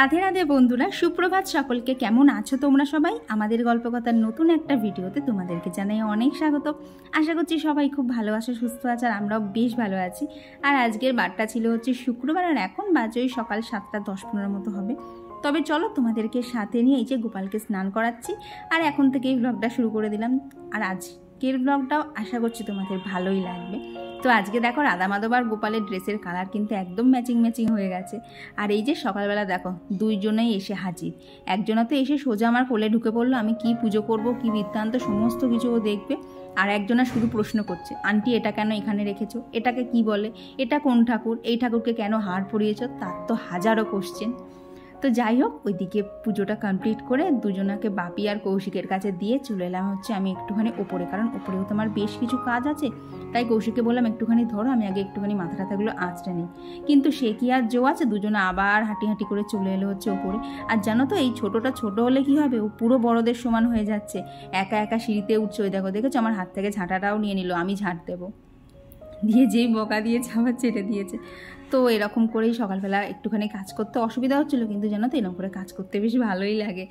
রাধে রাধে বন্ধুরা, সুপ্রভাত সকলকে। কেমন আছো তোমরা সবাই? আমাদের গল্পকথার নতুন একটা ভিডিওতে তোমাদেরকে জানাই অনেক স্বাগত। আশা করছি সবাই খুব ভালো আছো, সুস্থ আছে, আর আমরাও বেশ ভালো আছি। আর আজকের বারটা ছিল হচ্ছে শুক্রবার, আর এখন বাজে ওই সকাল 7:10-15 মতো হবে। তবে চলো তোমাদেরকে সাথে নিয়ে এই যে গোপালকে স্নান করাচ্ছি, আর এখন থেকে এই ব্লগটা শুরু করে দিলাম। আর আজকের ব্লগটাও আশা করছি তোমাদের ভালোই লাগবে। তো আজকে দেখো রাধা মাধব আর গোপালের ড্রেসের কালার কিন্তু একদম ম্যাচিং ম্যাচিং হয়ে গেছে। আর এই যে সকালবেলা দেখো দুইজনেই এসে হাজির। একজনা তো এসে সোজা আমার কোলে ঢুকে পড়লো, আমি কি পুজো করব, কি বৃত্তান্ত সমস্ত কিছু ও দেখবে। আর একজনা শুধু প্রশ্ন করছে, আন্টি এটা কেন এখানে রেখেছো, এটাকে কি বলে, এটা কোন ঠাকুর, এই ঠাকুরকে কেন হার পরিয়েছো, তার তো হাজারো কোশ্চেন। তো যাই হোক, ওইদিকে পুজোটা কমপ্লিট করে দুজনাকে বাপি আর কৌশিকের কাছে দিয়ে চলে এলাম হচ্ছে আমি একটুখানি ওপরে, কারণ ওপরেও তো আমার বেশ কিছু কাজ আছে। তাই কৌশিককে বললাম একটুখানি ধরো, আমি আগে একটুখানি মাথা টাথাগুলো আঁচড়ে নিই। কিন্তু সে কি আর জো আছে, দুজনে আবার হাঁটি হাঁটি করে চলে এলো হচ্ছে ওপরে। আর জানো তো এই ছোটোটা ছোটো হলে কি হবে, ও পুরো বড়দের সমান হয়ে যাচ্ছে, একা একা সিঁড়িতে উঠছে। ওই দেখো, দেখেছো আমার হাত থেকে ঝাঁটাটাও নিয়ে নিল, আমি ঝাঁট দেবো দিয়ে যেই বকা দিয়েছে আবার ছেড়ে দিয়েছে। তো এরকম করেই সকালবেলা একটুখানি কাজ করতে অসুবিধা হচ্ছিলো, কিন্তু জানো তো এরকম করে কাজ করতে বেশ ভালোই লাগে।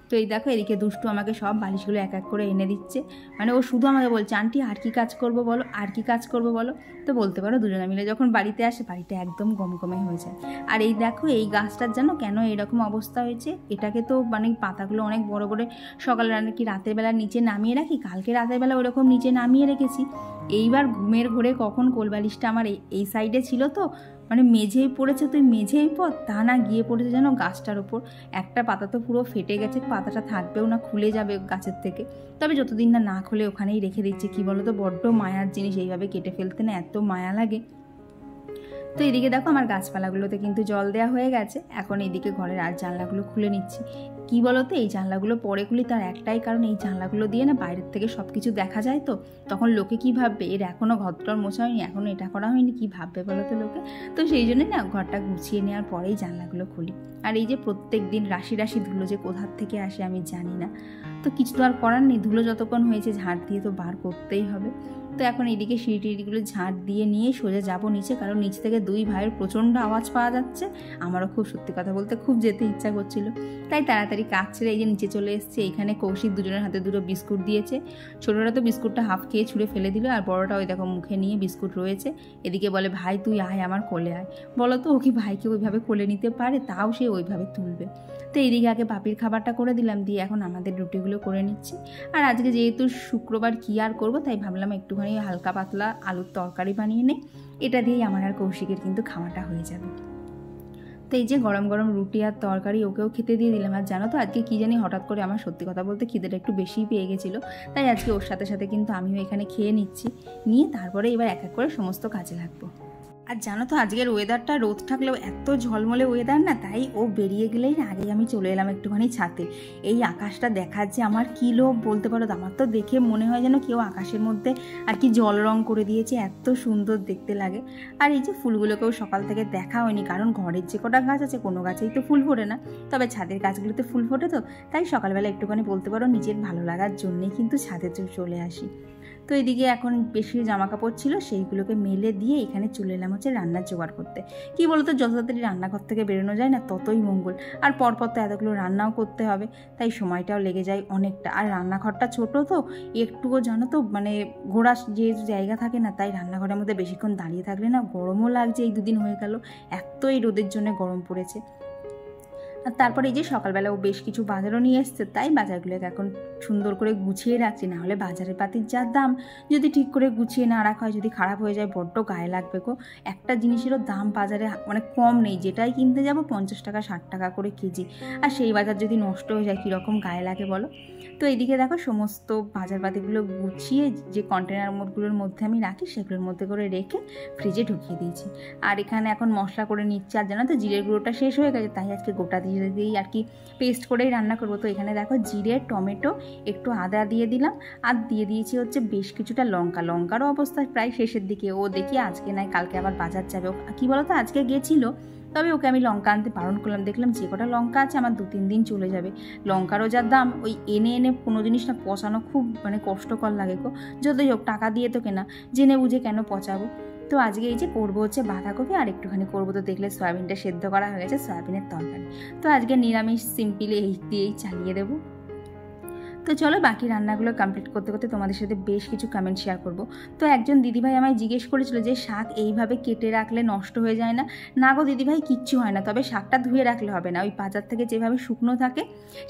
তো এই দেখো এদিকে দুষ্টু আমাকে সব বালিশগুলো এক এক করে এনে দিচ্ছে। মানে ও শুধু আমাকে বলছে, আন্টি আর কি কাজ করবো বলো, আর কি কাজ করবো বলো। তো বলতে পারো দুজনে মিলে যখন বাড়িতে আসে, বাড়িটা একদম গমগমে হয়ে যায়। আর এই দেখো এই গাছটার জানো কেন এরকম অবস্থা হয়েছে, এটাকে তো মানে পাতাগুলো অনেক বড় করে সকালে কি রাতের বেলা নিচে নামিয়ে রাখি, কালকে রাতের বেলা ওরকম নিচে নামিয়ে রেখেছি। এইবার ঘুমের ঘোরে কখন কোলবালিশটা আমার এই সাইডে ছিল, তো মানে মেঝেই পড়েছে, তো মেঝেই পর তা না গিয়ে পড়েছে যেন গাছটার ওপর। একটা পাতা তো পুরো ফেটে গেছে, পাতাটা থাকবেও না, খুলে যাবে গাছের থেকে। তবে যতদিন না খুলে ওখানেই রেখে দিচ্ছি। কি বলো তো, বড্ড মায়ার জিনিস, এইভাবে কেটে ফেলতে না এত মায়া লাগে। তো এদিকে দেখো আমার গাছপালাগুলোতে কিন্তু জল দেওয়া হয়ে গেছে। এখন এইদিকে ঘরের আর জানলাগুলো খুলে নিচ্ছি। কি বলতো, এই জানলাগুলো পরে খুলি, তার একটাই কারণ, এই জানলাগুলো দিয়ে না বাইরের থেকে সব কিছু দেখা যায়। তো তখন লোকে কি ভাববে, এর এখনও ঘরটার মোছা হয়নি, এখনও এটা করা হয়নি, কি ভাববে বলো তো লোকে। তো সেই জন্যই না ঘরটা গুছিয়ে নেওয়ার পরেই জানলাগুলো খুলি। আর এই যে প্রত্যেক দিন রাশি রাশি ধুলো যে কোথার থেকে আসে আমি জানি না, তো কিছু তো আর করার নেই, ধুলো যতক্ষণ হয়েছে ঝাঁট দিয়ে তো বার করতেই হবে। তো এখন এইদিকে সিঁড়িটিগুলো ঝাঁট দিয়ে নিয়ে সোজা যাবো নিচে, কারণ নিচ থেকে দুই ভাইয়ের প্রচণ্ড আওয়াজ পাওয়া যাচ্ছে। আমারও খুব সত্যি কথা বলতে খুব যেতে ইচ্ছা করছিল, তাই তাড়াতাড়ি কাজ ছেড়ে এই যে নিচে চলে এসেছে। এইখানে কৌশিক দুজনের হাতে দুটো বিস্কুট দিয়েছে। ছোটোটা তো বিস্কুটটা হাফ খেয়ে ছুঁড়ে ফেলে দিল, আর বড়োটা ওই দেখো মুখে নিয়ে বিস্কুট রয়েছে। এদিকে বলে, ভাই তুই আয় আমার কোলে আয়। বলো তো ও কি ভাইকে ওইভাবে কোলে নিতে পারে, তাও সে ওইভাবে তুলবে। তো এইদিকে আগে বাপির খাবারটা করে দিলাম, দিয়ে এখন আমাদের রুটিগুলো করে নিচ্ছি। আর আজকে যেহেতু শুক্রবার কি আর করবো, তাই ভাবলাম একটুখানি হালকা পাতলা আলুর তরকারি বানিয়ে নেই, এটা দিয়েই আমার আর কৌশিকের কিন্তু খাওয়াটা হয়ে যাবে। তো এই যে গরম গরম রুটি আর তরকারি ওকেও খেতে দিয়ে দিলাম। আর জানো তো আজকে কি জানি হঠাৎ করে আমার সত্যি কথা বলতে খিদেটা একটু বেশিই পেয়ে গেছিলো, তাই আজকে ওর সাথে সাথে কিন্তু আমিও এখানে খেয়ে নিচ্ছি, নিয়ে তারপরে এবার এক এক করে সমস্ত কাজে লাগবো। আর জানো তো আজকের ওয়েদারটা রোদ থাকলেও এত ঝলমলে ওয়েদার না, তাই ও বেরিয়ে গেলেই না আগেই আমি চলে এলাম একটুখানি ছাদে। এই আকাশটা দেখার যে আমার কী লোভ বলতে পারো, আমার তো দেখে মনে হয় যেন কেউ আকাশের মধ্যে আর কি জল রং করে দিয়েছে, এত সুন্দর দেখতে লাগে। আর এই যে ফুলগুলোকেও সকাল থেকে দেখা হয়নি, কারণ ঘরের যে কটা গাছ আছে কোনো গাছেই তো ফুল ফোটে না, তবে ছাদের গাছগুলোতে ফুল ফোটে। তো তাই সকালবেলা একটুখানি বলতে পারো নিজের ভালো লাগার জন্যেই কিন্তু ছাদে চলে আসি। তো এদিকে এখন বেশি জামা কাপড় ছিল, সেইগুলোকে মেলে দিয়ে এখানে চলে এলাম হচ্ছে রান্নার জোগাড় করতে। কি বলতো, যত তাড়াতাড়ি রান্নাঘর থেকে বেরোনো যায় না ততই মঙ্গল। আর পরপর তো এতগুলো রান্নাও করতে হবে, তাই সময়টাও লেগে যায় অনেকটা। আর রান্নাঘরটা ছোট, তো একটুও জানো তো মানে ঘোরার যে জায়গা থাকে না, তাই রান্নাঘরের মধ্যে বেশিক্ষণ দাঁড়িয়ে থাকলে না গরমও লাগছে। এই দুদিন হয়ে গেল এত এই রোদের জন্য গরম পড়েছে। আর তারপরে এই যে সকালবেলা ও বেশ কিছু বাজারও নিয়ে এসছে, তাই বাজারগুলোকে এখন সুন্দর করে গুছিয়ে রাখছি। না হলে বাজারের পাতির যা দাম, যদি ঠিক করে গুছিয়ে না রাখা হয়, যদি খারাপ হয়ে যায় বড্ড গায়ে লাগবে গো। একটা জিনিসেরও দাম বাজারে মানে কম নেই, যেটাই কিনতে যাব 50 টাকা 60 টাকা করে কেজি। আর সেই বাজার যদি নষ্ট হয়ে যায় কীরকম গায়ে লাগে বলো। তো এইদিকে দেখো সমস্ত বাজারপাতিগুলো গুছিয়ে যে কন্টেনারগুলোর মধ্যে আমি রাখি, সেগুলোর মধ্যে করে রেখে ফ্রিজে ঢুকিয়ে দিয়েছি। আর এখানে এখন মশলা করে নিচ্ছি। আর জানো তো জিরের গুঁড়োটা শেষ হয়ে গেছে, তাই আজকে গোটা জিরে দিয়েই আর কি পেস্ট করেই রান্না করবো। তো এখানে দেখো জিরে, টমেটো, একটু আদা দিয়ে দিলাম, আর দিয়ে দিয়েছি হচ্ছে বেশ কিছুটা লঙ্কারও অবস্থা প্রায় শেষের দিকে। ও দেখি আজকে নাই কালকে আবার বাজার যাবে। কি বলতো আজকে গেছিলো, তবে ওকে আমি লঙ্কা আনতে বারণ করলাম। দেখলাম যে কটা লঙ্কা আছে আমার 2-3 দিন চলে যাবে। লঙ্কারও যা দাম, ওই এনে কোনো জিনিস না পচানো খুব মানে কষ্টকর লাগে গো। যতই হোক টাকা দিয়ে তো কেনা, জেনে বুঝে কেন পচাবো। তো আজকে এই যে করবো হচ্ছে বাঁধাকপি আর একটুখানি করবো, তো দেখলে সয়াবিনটা সেদ্ধ করা হয়ে গেছে, সয়াবিনের তরকারি। তো আজকে নিরামিষ সিম্পলি এই দিয়েই চালিয়ে দেবো। তো চলো বাকি রান্নাগুলো কমপ্লিট করতে করতে তোমাদের সাথে বেশ কিছু কমেন্ট শেয়ার করব। তো একজন দিদিভাই আমায় জিজ্ঞেস করেছিল যে শাক এইভাবে কেটে রাখলে নষ্ট হয়ে যায় না? না গো দিদিভাই, কিচ্ছু হয় না, তবে শাকটা ধুয়ে রাখলে হবে না। ওই বাজার থেকে যেভাবে শুকনো থাকে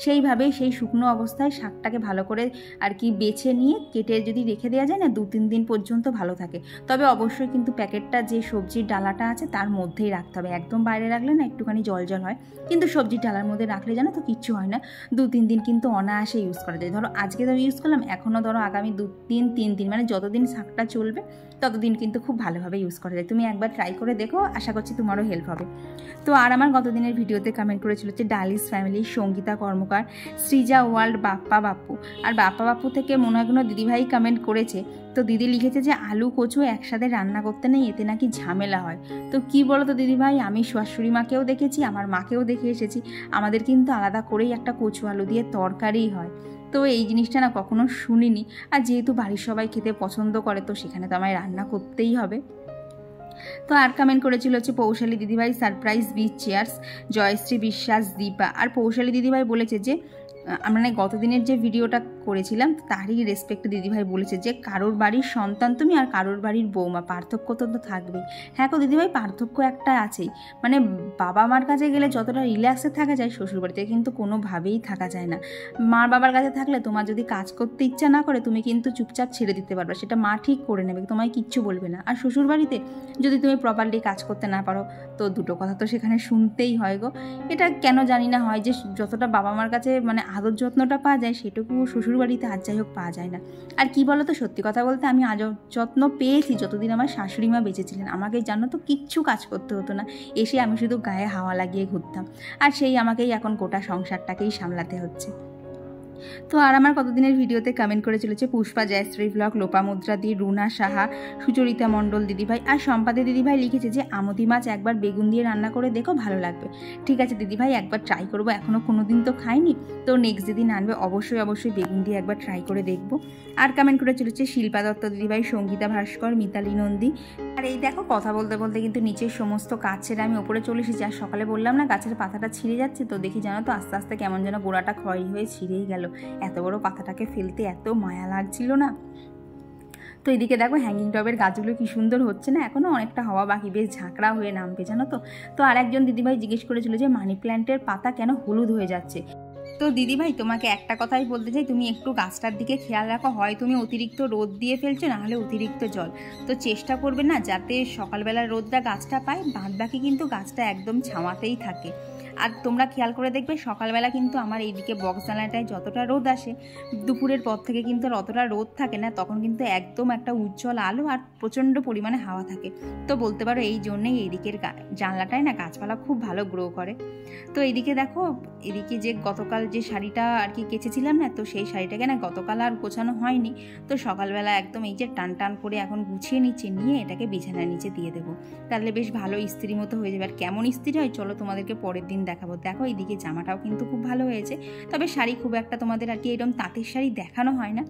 সেইভাবেই সেই শুকনো অবস্থায় শাকটাকে ভালো করে আর কি বেছে নিয়ে কেটে যদি রেখে দেওয়া যায় না, 2-3 দিন পর্যন্ত ভালো থাকে। তবে অবশ্যই কিন্তু প্যাকেটটা যে সবজির ডালাটা আছে তার মধ্যেই রাখতে হবে, একদম বাইরে রাখলে না একটুখানি জল জল হয়, কিন্তু সবজির ডালার মধ্যে রাখলে জানো তো কিচ্ছু হয় না, 2-3 দিন কিন্তু অনায়াসে ইউজ করা যায়। ধরো আজকে তো ইউজ করলাম, এখনও ধরো আগামী 2-3 দিন মানে যতদিন শাকটা চলবে ততদিন কিন্তু খুব ভালোভাবে ইউজ করা যায়। তুমি একবার ট্রাই করে দেখো, আশা করছি তোমারও হেল্প হবে। তো আর আমার গতদিনের ভিডিওতে কমেন্ট করেছিল যে ডালিস ফ্যামিলি, সঙ্গীতা কর্মকার, সৃজা ওয়ার্ল্ড, বাপ্পা বাপ্পু। আর বাপ্পা বাপ্পু থেকে মনে হয় কোনো দিদিভাই কমেন্ট করেছে, তো দিদি লিখেছে যে আলু কচু একসাথে রান্না করতে নেই, এতে নাকি ঝামেলা হয়। তো কি বলো তো দিদিভাই, আমি শাশুড়ি মাকেও দেখেছি, আমার মাকেও দেখে এসেছি, আমাদের কিন্তু আলাদা করেই একটা কচু আলু দিয়ে তরকারি হয়। তো এই জিনিসটা না কখনো শুনিনি, আর যেহেতু বাড়ির সবাই খেতে পছন্দ করে তো সেখানে তো আমায় রান্না করতেই হবে। তো আর কমেন্ট করেছিল হচ্ছে পৌশালী দিদিভাই, সারপ্রাইজ বিচ চেয়ার্স, জয়শ্রী বিশ্বাস, দীপা। আর পৌশালী দিদিভাই বলেছে যে মানে গতদিনের যে ভিডিওটা করেছিলাম তারই রেসপেক্টে দিদিভাই বলেছে যে কারোর বাড়ির সন্তান তুমি আর কারোর বাড়ির বৌমা, পার্থক্য তো থাকবেই। হ্যাঁ গো দিদিভাই, পার্থক্য একটা আছেই, মানে বাবা মার কাছে গেলে যতটা রিল্যাক্সে থাকা যায় শ্বশুরবাড়িতে কিন্তু কোনোভাবেই থাকা যায় না। মা বাবার কাছে থাকলে তোমার যদি কাজ করতে ইচ্ছা না করে তুমি কিন্তু চুপচাপ ছেড়ে দিতে পারবে, সেটা মা ঠিক করে নেবে, তোমায় কিচ্ছু বলবে না। আর শ্বশুরবাড়িতে যদি তুমি প্রপারলি কাজ করতে না পারো তো দুটো কথা তো সেখানে শুনতেই হয় গো। এটা কেন জানি না হয় যে যতটা বাবা মার কাছে মানে আদর যত্নটা পাওয়া যায় সেটুকু শ্বশুরবাড়িতে আর যাই হোক পাওয়া যায় না। আর কি বলো তো, সত্যি কথা বলতে আমি আদর যত্ন পেয়েছি যতদিন আমার শাশুড়ি মা বেঁচে ছিলেন। আমাকে জানো তো কিচ্ছু কাজ করতে হতো না, এসে আমি শুধু গায়ে হাওয়া লাগিয়ে ঘুরতাম, আর সেই আমাকেই এখন গোটা সংসারটাকেই সামলাতে হচ্ছে। তো আর আমার কতদিনের ভিডিওতে কমেন্ট করে চলেছে পুষ্পা, জয়শ্রী ব্লগ, লোপামুদ্রা দি, রুনা সাহা, সুচরিতা মণ্ডল দিদিভাই আর সম্পাদে দিদিভাই লিখেছে যে আমুদি মাছ একবার বেগুন দিয়ে রান্না করে দেখো, ভালো লাগবে। ঠিক আছে দিদিভাই, একবার ট্রাই করবো, এখনও কোনো দিন তো খাইনি, তো নেক্সট যেদিন আনবে অবশ্যই বেগুন দিয়ে একবার ট্রাই করে দেখবো। আর কমেন্ট করে চলেছে শিল্পা দত্ত দিদিভাই, সঙ্গীতা ভাস্কর, মিতালি নন্দী। আর এই দেখো কথা বলতে বলতে কিন্তু নিচের সমস্ত কাজ ছেড়ে আমি ওপরে চলে এসেছি। আর সকালে বললাম না গাছের পাতাটা ছিঁড়ে যাচ্ছে, তো দেখি জানো তো আস্তে আস্তে কেমন যেন গোড়াটা ক্ষয় হয়ে ছিঁড়েই গেল। এত বড় পাতাটাকে ফেলতে এত মায়া লাগছিল না। তো এদিকে দেখো হ্যাঙ্গিং টবের গাছগুলো কি সুন্দর হচ্ছে না, এখনও অনেকটা হওয়া বাকি, বেশ ঝাঁকড়া হয়ে নামবে জানো তো। তো আর একজন দিদিভাই জিজ্ঞেস করেছিল যে মানি প্ল্যান্টের পাতা কেন হলুদ হয়ে যাচ্ছে। তো দিদিভাই তোমাকে একটা কথাই বলতে চাই, তুমি একটু গাছটার দিকে খেয়াল রাখো, হয় তুমি অতিরিক্ত রোদ দিয়ে ফেলছো, না হলে অতিরিক্ত জল। তো চেষ্টা করবে না যাতে সকালবেলার রোদটা গাছটা পায়, বাদ বাকি কিন্তু গাছটা একদম ছাওয়াতেই থাকে। আর তোমরা খেয়াল করে দেখবে সকালবেলা কিন্তু আমার এইদিকে বক্স জানালাটায় যতটা রোদ আসে, দুপুরের পর থেকে কিন্তু আর অতটা রোদ থাকে না, তখন কিন্তু একদম একটা উজ্জ্বল আলো আর প্রচণ্ড পরিমাণে হাওয়া থাকে। তো বলতে পারো এই জন্যেই এইদিকের জানলাটায় না গাছপালা খুব ভালো গ্রো করে। তো এইদিকে দেখো, এদিকে যে গতকাল যে শাড়িটা আর কি কেচেছিলাম না, তো সেই শাড়িটাকে না গতকাল আর গোছানো হয়নি, তো সকালবেলা একদম এই যে টান টান করে এখন গুছিয়ে নিচ্ছে, নিয়ে এটাকে বিছানার নিচে দিয়ে দেবো, তাহলে বেশ ভালো ইস্ত্রি মতো হয়ে যাবে। আর কেমন ইস্ত্রি হয় চলো তোমাদেরকে পরের দিন দেখাবো। দেখো এইদিকে জামাটাও কিন্তু খুব ভালো হয়েছে, তবে শাড়ি খুব একটা তোমাদের আর কি এরকম তাঁতের শাড়ি দেখানো হয় না,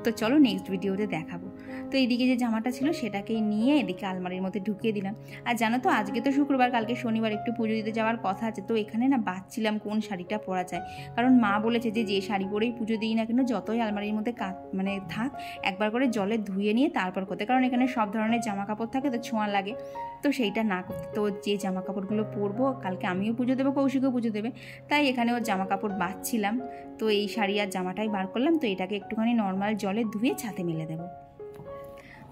তো চলো নেক্সট ভিডিওতে দেখাবো। তো এইদিকে যে জামাটা ছিল সেটাকেই নিয়ে এদিকে আলমারির মধ্যে ঢুকিয়ে দিলাম। আর জানো তো আজকে তো শুক্রবার, কালকে শনিবার একটু পুজো দিতে যাওয়ার কথা আছে, তো এখানে না বাঁচছিলাম কোন শাড়িটা পরা যায়, কারণ মা বলেছে যে শাড়ি পরেই পুজো দিই না কেন যতই আলমারির মধ্যে মানে থাক একবার করে জলে ধুয়ে নিয়ে তারপর করতে, কারণ এখানে সব ধরনের জামা কাপড় থাকে তো ছোঁয়া লাগে, তো সেইটা না করতে। তো যে জামা কাপড়গুলো পরবো কালকে আমিও পুজো দেবো, কৌশিকও পুজো দেবে, তাই এখানে ওর জামা কাপড় বাঁচছিলাম। তো এই শাড়ি আর জামাটাই বার করলাম, তো এটাকে একটুখানি নর্মাল জলে ধুয়ে ছাদে মেলে দেবো।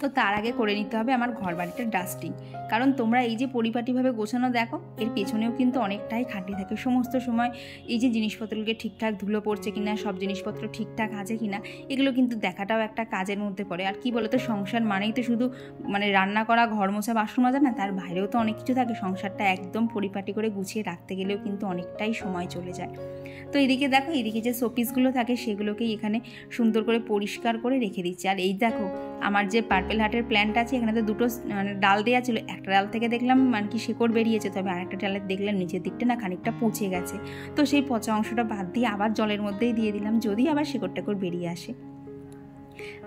তো তার আগে করে নিতে হবে আমার ঘর বাড়িটা ডাস্টিং, কারণ তোমরা এই যে পরিপাটিভাবে গোছানো দেখো এর পেছনেও কিন্তু অনেকটাই খাটনি থাকে। সমস্ত সময় এই যে জিনিসপত্রগুলোকে ঠিকঠাক ধুলো পড়ছে কিনা, সব জিনিসপত্র ঠিকঠাক আছে কিনা, এগুলো কিন্তু দেখাটাও একটা কাজের মধ্যে পড়ে। আর কি বলতো, সংসার মানেই তো শুধু মানে রান্না করা, ঘর মোছা, বাসন মাজা না, তার বাইরেও তো অনেক কিছু থাকে। সংসারটা একদম পরিপাটি করে গুছিয়ে রাখতে গেলেও কিন্তু অনেকটাই সময় চলে যায়। তো এদিকে দেখো, এদিকে যে শোপিসগুলো থাকে সেগুলোকেই এখানে সুন্দর করে পরিষ্কার করে রেখে দিচ্ছি। আর এই দেখো আমার যে পার্পেল হার্টের প্ল্যান্ট আছে, এখানে তো দুটো মানে ডাল দেওয়া ছিল, একটা ডাল থেকে দেখলাম মানে কি শিকড় বেরিয়েছে, তবে আরেকটা ডালে দেখলাম নিচের দিকটা না খানিকটা পচে গেছে, তো সেই পচা অংশটা বাদ দিয়ে আবার জলের মধ্যেই দিয়ে দিলাম, যদি আবার শিকড় টেকড় বেরিয়ে আসে।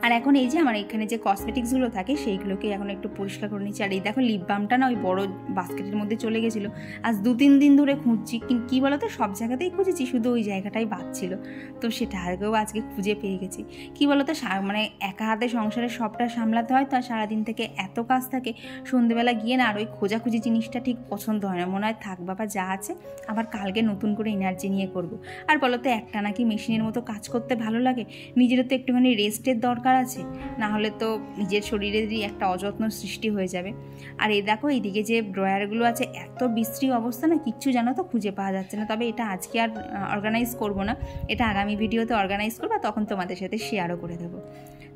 আর এখন এই যে আমার এখানে যে কসমেটিক্সগুলো থাকে সেইগুলোকে এখন একটু পরিষ্কার করে নিচ্ছি। আর এই দেখো লিপ বামটা না ওই বড় বাস্কেটের মধ্যে চলে গেছিলো, আজ 2-3 দিন ধরে খুঁজছি, কিন্তু কী বলো তো সব জায়গাতেই খুঁজেছি, শুধু ওই জায়গাটাই বাদছিল, তো সেটা আজকে খুঁজে পেয়ে গেছি। কী বলো তো মানে একা হাতে সংসারে সবটা সামলাতে হয়, তো আর সারাদিন থেকে এত কাজ থাকে, সন্ধেবেলা গিয়ে না আর ওই খোঁজাখুঁজি জিনিসটা ঠিক পছন্দ হয় না, মনে হয় থাক বাবা যা আছে আবার কালকে নতুন করে এনার্জি নিয়ে করব। আর বলো তো একটা নাকি মেশিনের মতো কাজ করতে ভালো লাগে, নিজেরও তো একটুখানি রেস্টের দরকার আছে, না হলে তো নিজের শরীরেরই একটা অযত্ন সৃষ্টি হয়ে যাবে। আর এই দেখো এইদিকে যে ড্রয়ারগুলো আছে এত বিশ্রী অবস্থা না, কিচ্ছু জানো তো খুঁজে পাওয়া যাচ্ছে না। তবে এটা আজকে আর অর্গানাইজ করবো না, এটা আগামী ভিডিওতে অর্গানাইজ করবো, তখন তোমাদের সাথে শেয়ারও করে দেবো।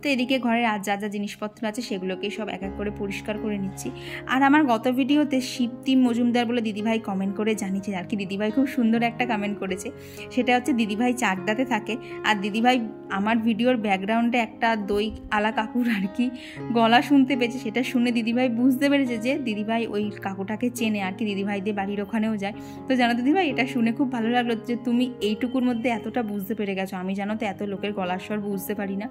তো এদিকে ঘরের আর যা যা জিনিসপত্র আছে সেগুলোকেই সব এক এক করে পরিষ্কার করে নিচ্ছি। আর আমার গত ভিডিওতে শিবতি মজুমদার বলে দিদিভাই কমেন্ট করে জানিয়েছে, আর কি দিদিভাই খুব সুন্দর একটা কমেন্ট করেছে, সেটা হচ্ছে দিদিভাই চাকদাতে থাকে, আর দিদিভাই আমার ভিডিওর ব্যাকগ্রাউন্ডে একটা দই আলা কাকুর আর কি গলা শুনতে পেয়েছে, সেটা শুনে দিদিভাই বুঝতে পেরেছে যে দিদিভাই ওই কাকুটাকে চেনে আর কি, দিদিভাই দিয়ে বাড়ির ওখানেও যায়। তো জানো দিদিভাই এটা শুনে খুব ভালো লাগলো যে তুমি এইটুকুর মধ্যে এতটা বুঝতে পেরে গেছো, আমি জানো তো এত লোকের গলার স্বর বুঝতে পারি না।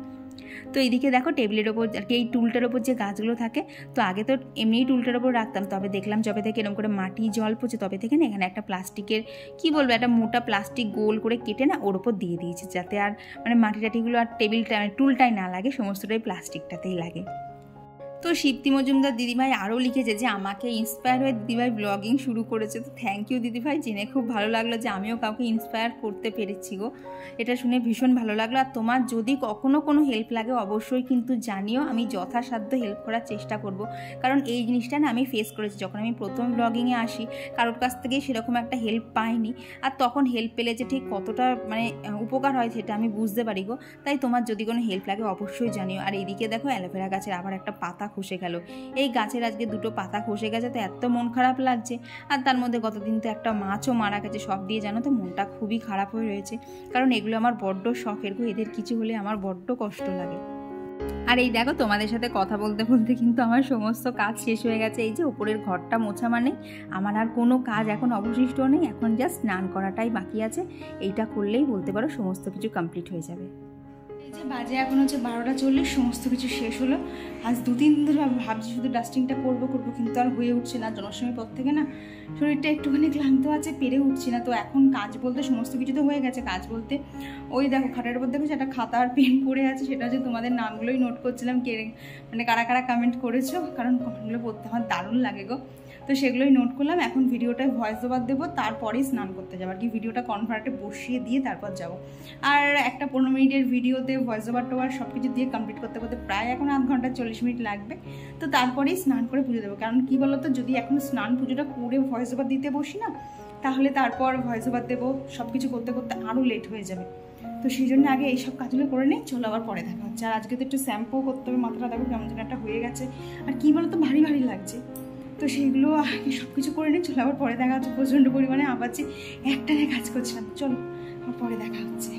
তো এইদিকে দেখো টেবিলের ওপর আর কি এই টুলটার ওপর যে গাছগুলো থাকে, তো আগে তো এমনিই টুলটার ওপর রাখতাম, তবে দেখলাম যবে থেকে এরকম করে মাটি জল পড়ছে তবে থেকে না এখানে একটা প্লাস্টিকের কি বলবো একটা মোটা প্লাস্টিক গোল করে কেটে না ওর ওপর দিয়ে দিয়েছি, যাতে আর মানে মাটি টাটিগুলো আর টেবিলটা টুলটাই না লাগে, সমস্তটাই প্লাস্টিকটাতেই লাগে। তো শিবতি মজুমদার দিদিভাই আরও লিখেছে যে আমাকে ইন্সপায়ার হয়ে দিদিভাই ব্লগিং শুরু করেছে, তো থ্যাংক ইউ দিদিভাই, জেনে খুব ভালো লাগলো যে আমিও কাউকে ইন্সপায়ার করতে পেরেছি গো, এটা শুনে ভীষণ ভালো লাগলো। আর তোমার যদি কখনও কোনো হেল্প লাগে অবশ্যই কিন্তু জানিও, আমি যথাসাধ্য হেল্প করার চেষ্টা করব, কারণ এই জিনিসটা না আমি ফেস করেছি, যখন আমি প্রথম ব্লগিংয়ে আসি কারোর কাছ থেকেই সেরকম একটা হেল্প পাইনি, আর তখন হেল্প পেলে যে ঠিক কতটা মানে উপকার হয় সেটা আমি বুঝতে পারি গো। তাই তোমার যদি কোনো হেল্প লাগে অবশ্যই জানিও। আর এইদিকে দেখো অ্যালোভেরা গাছের আবার একটা পাতা খসে গেল, এই গাছের আজকে 2টো পাতা খসে গেছে, তো এত মন খারাপ লাগছে। আর তার মধ্যে গতদিন তো একটা মাছও মারা গেছে, সব দিয়ে জানো তো মনটা খুবই খারাপ হয়ে রয়েছে, কারণ এগুলো আমার বড্ড শখের গো, এদের কিছু হলে আমার বড্ড কষ্ট লাগে। আর এই দেখো তোমাদের সাথে কথা বলতে বলতে কিন্তু আমার সমস্ত কাজ শেষ হয়ে গেছে, এই যে উপরের ঘরটা মোছা মানে আমার আর কোনো কাজ এখন অবশিষ্ট নেই, এখন জাস্ট স্নান করাটাই বাকি আছে, এইটা করলেই বলতে পারো সমস্ত কিছু কমপ্লিট হয়ে যাবে। এই যে বাজে এখন হচ্ছে 12:40, সমস্ত কিছু শেষ হলো। আজ 2-3 দিন ধরে ভাবছি শুধু ডাস্টিংটা করবো কিন্তু আর হয়ে উঠছে না, জন্মাষ্টমীর পর থেকে না শরীরটা একটুখানি ক্লান্ত আছে, পেরে উঠছি না। তো এখন কাজ বলতে সমস্ত কিছু তো হয়ে গেছে, কাজ বলতে ওই দেখো খাটের উপর দেখো একটা খাতা আর পেন পড়ে আছে, সেটা হচ্ছে তোমাদের নামগুলোই নোট করছিলাম, কে মানে কারা কারা কমেন্ট করেছো, কারণ কমেন্টগুলো পড়তে আমার দারুণ লাগে গো, তো সেগুলোই নোট করলাম। এখন ভিডিওটায় ভয়েস ওভার দেবো, তারপরেই স্নান করতে যাবো আর কি, ভিডিওটা কনভার্টে বসিয়ে দিয়ে তারপর যাবো। আর একটা 15 মিনিটের ভিডিওতে ভয়েস ওভার টোভার সব কিছু দিয়ে কমপ্লিট করতে করতে প্রায় এখন 1 ঘন্টা 40 মিনিট লাগবে, তো তারপরেই স্নান করে পুজো দেবো। কারণ কি বলতো যদি এখন স্নান পুজোটা করে ভয়েস ওভার দিতে বসি না, তাহলে তারপর ভয়েস ওভার দেবো সব কিছু করতে করতে আরও লেট হয়ে যাবে, তো সেই জন্য আগে এইসব কাজগুলো করে নিই, চলো আবার পরে দেখা হচ্ছে। আর আজকে তো একটু শ্যাম্পু করতে হবে, মাথাটা দেখো কেমন যেন একটা হয়ে গেছে, আর কি বলতো ভারী ভারী লাগছে, তো সেইগুলো আগে সব কিছু করে নিই, চলো আবার পরে দেখা হচ্ছে। প্রচণ্ড পরিমাণে আবার যে একটানে কাজ করছিলাম, চলো আবার পরে দেখা হচ্ছে।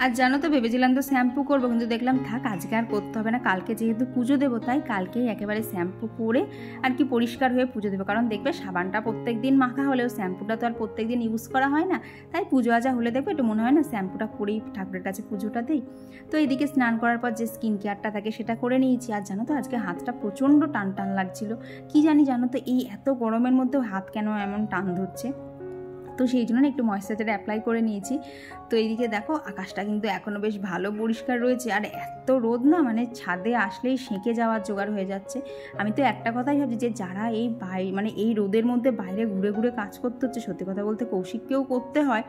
আর জানো তো ভেবেছিলাম তো শ্যাম্পু করবো, কিন্তু দেখলাম থাক আজকে আর করতে হবে না, কালকে যেহেতু পুজো দেবো তাই কালকেই একেবারে শ্যাম্পু করে আর কি পরিষ্কার হয়ে পুজো দেবো। কারণ দেখবে সাবানটা প্রত্যেক দিন মাখা হলেও শ্যাম্পুটা তো আর প্রত্যেক দিন ইউজ করা হয় না, তাই পুজো আজা হলে দেখবে একটু মনে হয় না শ্যাম্পুটা করেই ঠাকুরের কাছে পুজোটা দিই। তো এইদিকে স্নান করার পর যে স্কিন কেয়ারটা থাকে সেটা করে নিয়েছি। আর জানো তো আজকে হাতটা প্রচণ্ড টান টান লাগছিল, কি জানি জানো তো এই এত গরমের মধ্যেও হাত কেন এমন টান ধরছে, তো সেই জন্য একটু ময়েশ্চারাইজার অ্যাপ্লাই করে নিয়েছি। তো এইদিকে দেখো আকাশটা কিন্তু এখনও বেশ ভালো পরিষ্কার রয়েছে, আর এত রোদ না মানে ছাদে আসলেই সেঁকে যাওয়ার জোগাড় হয়ে যাচ্ছে। আমি তো একটা কথাই ভাবছি যে যারা এই মানে এই রোদের মধ্যে বাইরে ঘুরে ঘুরে কাজ করতে হচ্ছে, সত্যি কথা বলতে কৌশিককেও করতে হয়,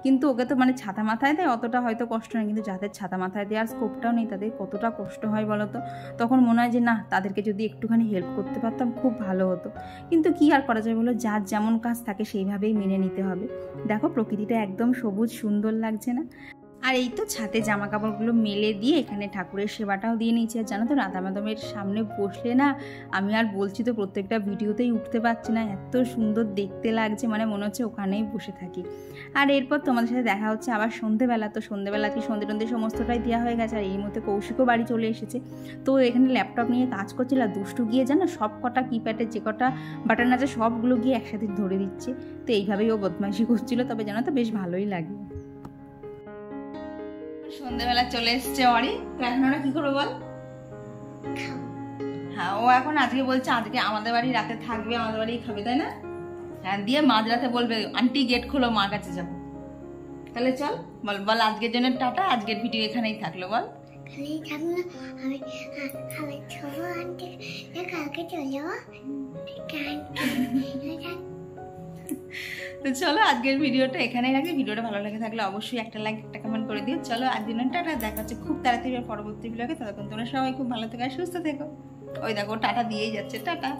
কিন্তু ওকে তো মানে ছাতা মাথায় দেয় অতটা হয়তো কষ্ট নেই, কিন্তু যাদের ছাতা মাথায় দেওয়ার স্কোপটাও নেই তাদের কতটা কষ্ট হয় বলো তো। তখন মনে হয় যে না তাদেরকে যদি একটুখানি হেল্প করতে পারতাম খুব ভালো হতো, কিন্তু কি আর করা যায় বলো, যার যেমন কাজ থাকে সেইভাবেই মেনে নিতে হবে। দেখো প্রকৃতিটা একদম সবুজ সুন্দর লাগছে না। আর এই তো ছাদে জামা কাপড়গুলো মেলে দিয়ে এখানে ঠাকুরের সেবাটাও দিয়ে নিয়েছি। আর জানো তো রাধা মাধবের সামনে বসলে না আমি আর বলছি তো প্রত্যেকটা ভিডিওতেই উঠতে পারছি না, এত সুন্দর দেখতে লাগছে, মানে মনে হচ্ছে ওখানেই বসে থাকি। আর এরপর তোমাদের সাথে দেখা হচ্ছে আবার সন্ধেবেলা। তো সন্ধেবেলা কি সন্ধে সমস্তটাই দেওয়া হয়ে গেছে, আর এই মধ্যে কৌশিকও বাড়ি চলে এসেছে। তো এখানে ল্যাপটপ নিয়ে কাজ করছিল, আর দুষ্টু গিয়ে জানো সব কটা কিপ্যাডের যে কটা বাটন আছে সবগুলো গিয়ে একসাথে ধরে দিচ্ছে, তো এইভাবেই ও বদমাইশি করছিল, তবে জানো তো বেশ ভালোই লাগে। সন্ধ্যেবেলা চলে এসছে অরি, তো এখন ওরা কি করবো বল? হ্যাঁ, ও এখন আজকে বলছে আজকে আমাদের বাড়ি রাতে থাকবে, আমাদের বাড়ি খাবে, তাই না? হ্যাঁ, দিয়ে মাঝরাতে বলবে আন্টি গেট খোলো, মার কাছে যাবো। তাহলে চল বল, বল আজকের জন্য টাটা, আজকের ভিডিও এখানেই থাকলো, বল। তো চলো আজকের ভিডিওটা এখানেই রাখি। ভিডিওটা ভালো লাগে থাকলে অবশ্যই একটা লাইক একটা কমেন্ট করে দিও। চলো আজকের জন্য টাটা, দেখা হচ্ছে খুব তাড়াতাড়ি পরবর্তী ভিডিওকে। ততক্ষণ তোমরা সবাই খুব ভালো থেকো আর সুস্থ থেকো। ওই দেখো টাটা দিয়েই যাচ্ছে, টাটা।